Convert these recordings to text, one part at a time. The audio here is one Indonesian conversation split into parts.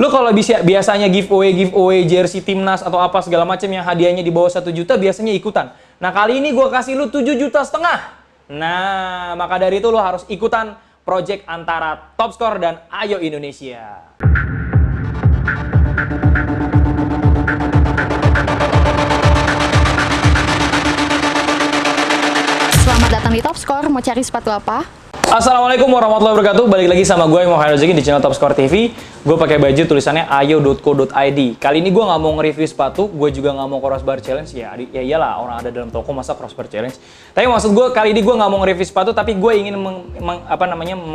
Lu kalau biasanya giveaway jersey timnas atau apa segala macam yang hadiahnya di bawah 1 juta biasanya ikutan. Nah, kali ini gue kasih lu 7,5 juta. Nah, maka dari itu lu harus ikutan project antara Top Score dan Ayo Indonesia. Selamat datang di Top Score. Mau cari sepatu apa? Assalamualaikum warahmatullahi wabarakatuh. Balik lagi sama gue Muhammad Rezeki di channel Top Score TV. Gue pakai baju tulisannya ayo.co.id. Kali ini gue nggak mau nge-review sepatu, gue juga nggak mau crossbar challenge. Ya iyalah, orang ada dalam toko masa crossbar challenge. Tapi maksud gue kali ini gue nggak mau nge-review sepatu, tapi gue ingin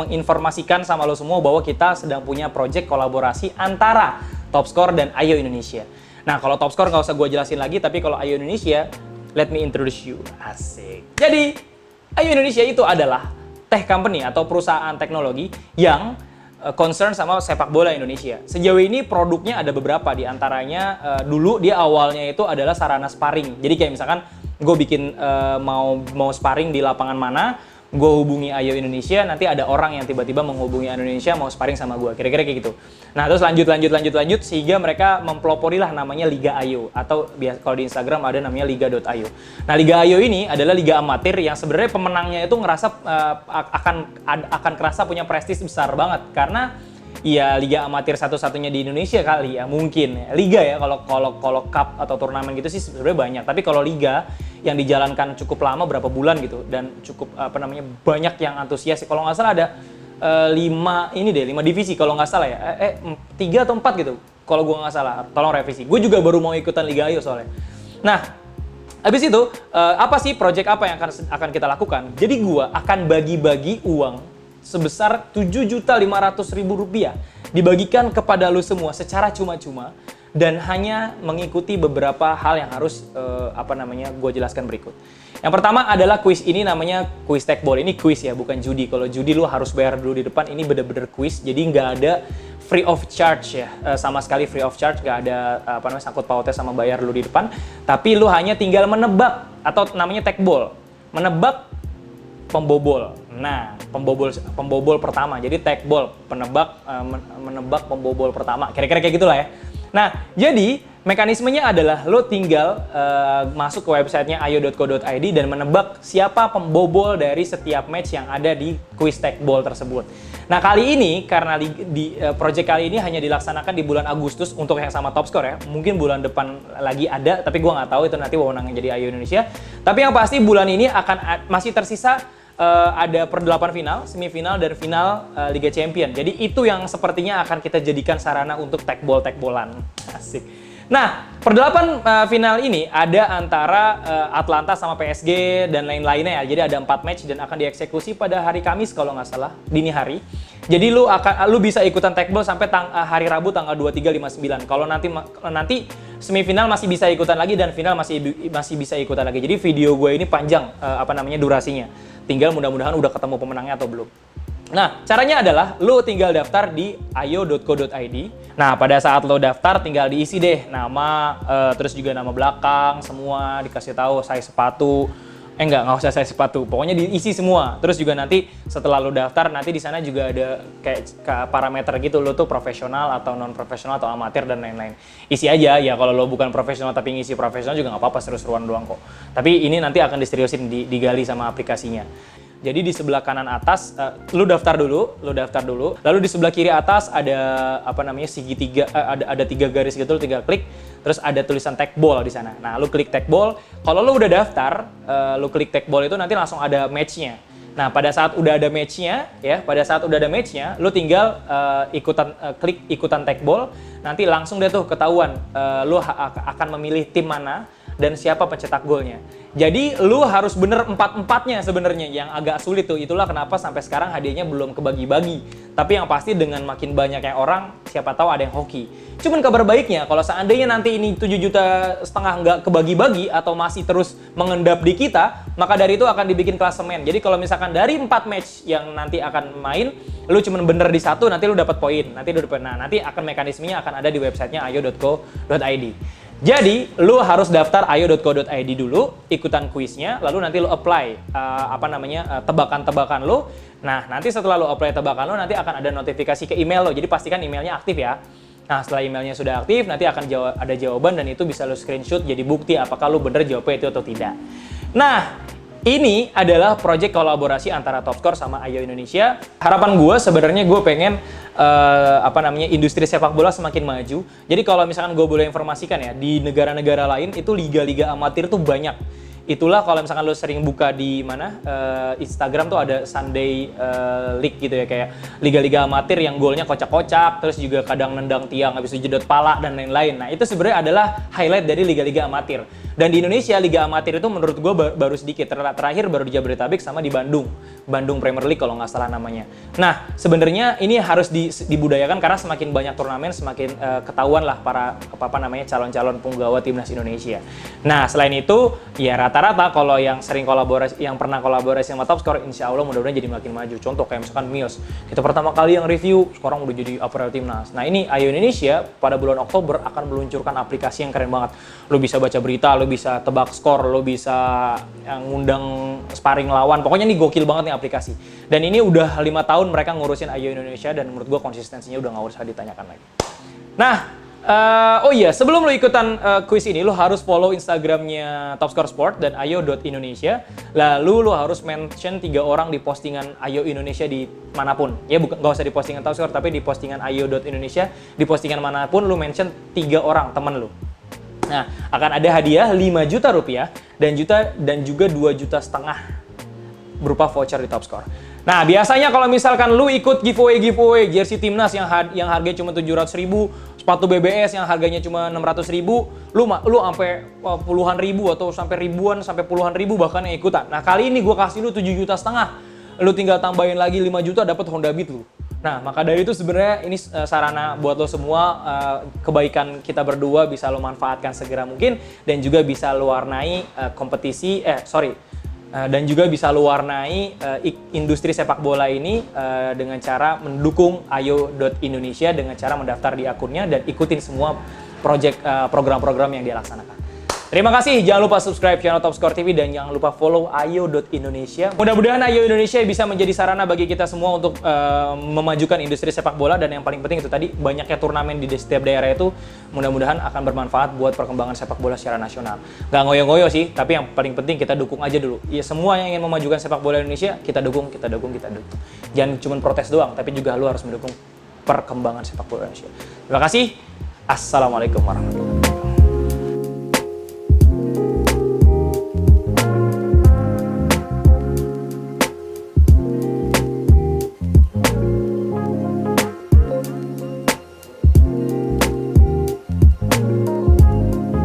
menginformasikan sama lo semua bahwa kita sedang punya project kolaborasi antara Top Score dan Ayo Indonesia. Nah, kalau Top Score nggak usah gue jelasin lagi, tapi kalau Ayo Indonesia, let me introduce you. Asik. Jadi, Ayo Indonesia itu adalah tech company atau perusahaan teknologi yang concern sama sepak bola Indonesia. Sejauh ini produknya ada beberapa, di antaranya dulu dia awalnya itu adalah sarana sparring. Jadi kayak misalkan gue bikin mau sparring di lapangan mana, gue hubungi Ayo Indonesia, nanti ada orang yang tiba-tiba menghubungi Ayo Indonesia mau sparring sama gue, kira-kira kayak gitu. Nah, terus lanjut sehingga mereka mempelopori lah namanya Liga Ayo, atau kalau di Instagram ada namanya liga.ayo. Nah, Liga Ayo ini adalah liga amatir yang sebenarnya pemenangnya itu ngerasa akan kerasa punya prestis besar banget, karena ya liga amatir satu-satunya di Indonesia kali ya, mungkin liga ya, kalau cup atau turnamen gitu sih sebenarnya banyak, tapi kalau liga yang dijalankan cukup lama, berapa bulan gitu, dan cukup banyak yang antusias. Kalau nggak salah ada 5 divisi kalau nggak salah ya, 3 atau 4 gitu kalau gue nggak salah, tolong revisi. Gue juga baru mau ikutan Liga Ayo soalnya. Nah, habis itu apa sih project apa yang akan kita lakukan? Jadi gue akan bagi-bagi uang sebesar Rp7.500.000 dibagikan kepada lu semua secara cuma-cuma, dan hanya mengikuti beberapa hal yang harus gue jelaskan berikut. Yang pertama adalah kuis. Ini namanya kuis tekbol. Ini kuis ya, bukan judi. Kalau judi lu harus bayar dulu di depan, ini bener-bener kuis. Jadi nggak ada free of charge ya, sama sekali free of charge, nggak ada sangkut pautnya sama bayar dulu di depan. Tapi lu hanya tinggal menebak, atau namanya tekbol, menebak pembobol. Nah, pembobol pertama. Jadi tekbol, menebak pembobol pertama. Kira-kira kayak gitulah ya. Nah, jadi mekanismenya adalah lo tinggal masuk ke websitenya ayo.co.id dan menebak siapa pembobol dari setiap match yang ada di quiz tekbol tersebut. Nah, kali ini karena project kali ini hanya dilaksanakan di bulan Agustus untuk yang sama Top Score ya. Mungkin bulan depan lagi ada, tapi gue nggak tahu, itu nanti wewenangnya jadi Ayo Indonesia. Tapi yang pasti bulan ini masih tersisa ada per 8 final, semifinal, dan final Liga Champion. Jadi itu yang sepertinya akan kita jadikan sarana untuk tekbolan. Asik. Nah, per 8 final ini ada antara Atlanta sama PSG dan lain-lainnya ya. Jadi ada 4 match dan akan dieksekusi pada hari Kamis kalau nggak salah, dini hari. Jadi lu bisa ikutan tekbol sampai hari Rabu tanggal 23, 59. Kalau nanti semifinal masih bisa ikutan lagi, dan final masih bisa ikutan lagi. Jadi video gue ini panjang durasinya. Tinggal mudah-mudahan udah ketemu pemenangnya atau belum. Nah, caranya adalah lo tinggal daftar di ayo.co.id. Nah, pada saat lo daftar tinggal diisi deh nama, terus juga nama belakang, semua dikasih tahu size sepatu. Nggak usah size sepatu. Pokoknya diisi semua. Terus juga nanti setelah lo daftar, nanti di sana juga ada kayak parameter gitu, lo tuh profesional atau non profesional atau amatir dan lain-lain. Isi aja ya, kalau lo bukan profesional tapi ngisi profesional juga nggak apa-apa, seru-seruan doang kok. Tapi ini nanti akan diseriusin, digali sama aplikasinya. Jadi di sebelah kanan atas lu daftar dulu, lalu di sebelah kiri atas ada segitiga, ada 3 garis gitu, lu tinggal klik, terus ada tulisan tekbol di sana. Nah, lu klik tekbol. Kalau lu udah daftar, lu klik tekbol itu nanti langsung ada match-nya. Nah, pada saat udah ada match-nya, lu tinggal klik ikutan tekbol, nanti langsung deh tuh ketahuan lu akan memilih tim mana dan siapa pencetak golnya. Jadi lu harus bener 4-4-nya sebenarnya, yang agak sulit tuh. Itulah kenapa sampai sekarang hadiahnya belum kebagi-bagi. Tapi yang pasti dengan makin banyaknya orang, siapa tahu ada yang hoki. Cuman kabar baiknya, kalau seandainya nanti ini 7,5 juta nggak kebagi-bagi atau masih terus mengendap di kita, maka dari itu akan dibikin klasemen. Jadi kalau misalkan dari 4 match yang nanti akan main, lu cuman bener di 1, nanti lu dapat poin. Nanti akan mekanismenya akan ada di websitenya ayo.co.id. Jadi, lu harus daftar ayo.co.id dulu, ikutan kuisnya, lalu nanti lu apply tebakan-tebakan lu. Nah, nanti setelah lu apply tebakan lu, nanti akan ada notifikasi ke email lo. Jadi pastikan emailnya aktif ya. Nah, setelah emailnya sudah aktif, nanti akan ada jawaban dan itu bisa lo screenshot jadi bukti apakah lo bener jawabnya itu atau tidak. Nah, ini adalah project kolaborasi antara Topscore sama Ayo Indonesia. Harapan gue sebenarnya gue pengen industri sepak bola semakin maju. Jadi kalau misalkan gue boleh informasikan ya, di negara-negara lain itu liga-liga amatir tuh banyak. Itulah kalau misalkan lo sering buka di Instagram tuh ada Sunday League gitu ya, kayak liga-liga amatir yang golnya kocak-kocak, terus juga kadang nendang tiang habis itu jedot pala dan lain-lain. Nah, itu sebenarnya adalah highlight dari liga-liga amatir. Dan di Indonesia liga amatir itu menurut gue baru sedikit. Terakhir baru di Jabodetabek sama di Bandung Premier League kalau nggak salah namanya. Nah, sebenarnya ini harus dibudayakan karena semakin banyak turnamen semakin ketahuan lah para calon-calon punggawa timnas Indonesia. Nah, selain itu ya rata-rata kalau yang sering kolaborasi, yang pernah kolaborasi sama Topscore, insya Allah mudah-mudahan jadi makin maju. Contoh kayak misalkan Mills, kita pertama kali yang review, sekarang udah jadi apparel timnas. Nah, ini Ayo Indonesia pada bulan Oktober akan meluncurkan aplikasi yang keren banget. Lo bisa baca berita, lo bisa tebak skor, lo bisa ngundang sparring lawan. Pokoknya ini gokil banget nih aplikasi. Dan ini udah 5 tahun mereka ngurusin Ayo Indonesia dan menurut gua konsistensinya udah nggak usah ditanyakan lagi. Nah, oh iya, sebelum lo ikutan quiz ini, lo harus follow Instagramnya Topscore Sport dan ayo.indonesia. Lalu lo harus mention 3 orang di postingan Ayo Indonesia di manapun. Ya, nggak usah di postingan Topscore, tapi di postingan ayo.indonesia, di postingan manapun lo mention 3 orang temen lo. Nah, akan ada hadiah 5 juta rupiah dan juga 2,5 juta berupa voucher di Topscore. Nah, biasanya kalau misalkan lu ikut giveaway jersey timnas yang harganya cuma 700.000, sepatu BBS yang harganya cuma 600.000, lu sampai puluhan ribu atau sampai ribuan sampai puluhan ribu bahkan yang ikutan. Nah, kali ini gua kasih lu 7,5 juta. Lu tinggal tambahin lagi 5 juta dapat Honda Beat lu. Nah, maka dari itu sebenarnya ini sarana buat lo semua, kebaikan kita berdua bisa lo manfaatkan segera mungkin dan juga bisa lo warnai dan juga bisa lo warnai industri sepak bola ini dengan cara mendukung ayo.indonesia dengan cara mendaftar di akunnya dan ikutin semua program-program yang dia laksanakan. Terima kasih, jangan lupa subscribe channel Topscore TV dan jangan lupa follow ayo.indonesia. Mudah-mudahan Ayo Indonesia bisa menjadi sarana bagi kita semua untuk memajukan industri sepak bola dan yang paling penting itu tadi banyaknya turnamen di setiap daerah itu mudah-mudahan akan bermanfaat buat perkembangan sepak bola secara nasional. Gak ngoyo-ngoyo sih, tapi yang paling penting kita dukung aja dulu. Ya semua yang ingin memajukan sepak bola Indonesia kita dukung. Jangan cuma protes doang, tapi juga lu harus mendukung perkembangan sepak bola Indonesia. Terima kasih. Assalamualaikum warahmatullahi wabarakatuh.